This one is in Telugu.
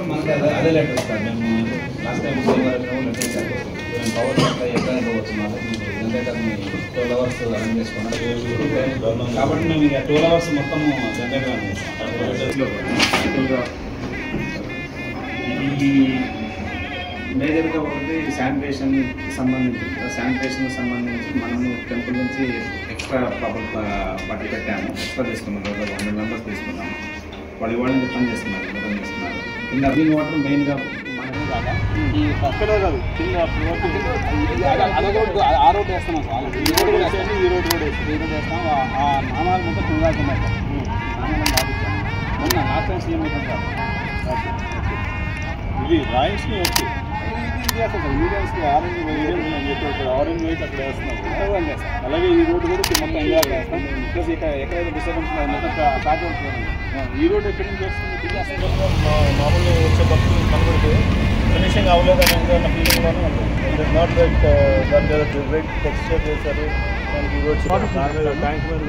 కూడా మనకి అదే లెటర్ ఇస్తారు. మేము లాస్ట్ టైం లెటర్ ఇచ్చారు. మేము పవర్ సప్లై ఎక్కడైనా పోవచ్చు మాకు జనరేటర్ని 12 hours అరేంజ్ చేసుకున్నాం కాబట్టి మేము ఇక 12 hours మొత్తం జనరేటర్ రన్ చేస్తాం. ఈ మేజర్గా ఒకటి శానిటేషన్కి సంబంధించి మనము టెంపుల్ నుంచి ఎక్స్ట్రా బట్టి పెట్టాము. ఎక్స్ట్రా తీసుకున్నాం, 100 members తీసుకున్నాము. వాళ్ళు ఇవాళ పని చేస్తున్నారు, కింద అర్నింగ్ వాటర్ మెయిన్గా మనమే కాదా ఈ అక్కడ కాదు కింద ఆ రోడ్ వేస్తున్నాం సార్. ఈ రోడ్ కూడా వేస్తాం, ఈ రోడ్ వేస్తాం. ఆ నామాలు మొత్తం చూడాల్సిన నామాలను బాధించాము. మొన్న లాస్ట్ టైం సీఎం అవుతాం సార్. ఇది రాయిస్ని ఓకే చేస్తాం సార్. మీడియాస్కి ఆరెంజ్ వైట్ అక్కడ వేస్తున్నాం. అలాగే ఈ రోడ్డు కూడా మొత్తం ఎంజాయ్ చేస్తాం. ప్లస్ ఇక ఎక్కడైతే డిస్టర్బెన్స్ మొత్తం ప్యాక్ అవుతుంది. ఈ రోడ్ ఎక్కడి నుంచి వస్తుంది మామూలు వచ్చే భక్తులు కనబడితే ఫినిషింగ్ అవ్వలేదని ఏదైనా ఫీలింగ్లోనే ఉంటుంది. నాట్ దట్ గ్రేట్ టెక్స్చర్ చేశారు దానికి ఈ రోడ్ ట్యాంక్ మీద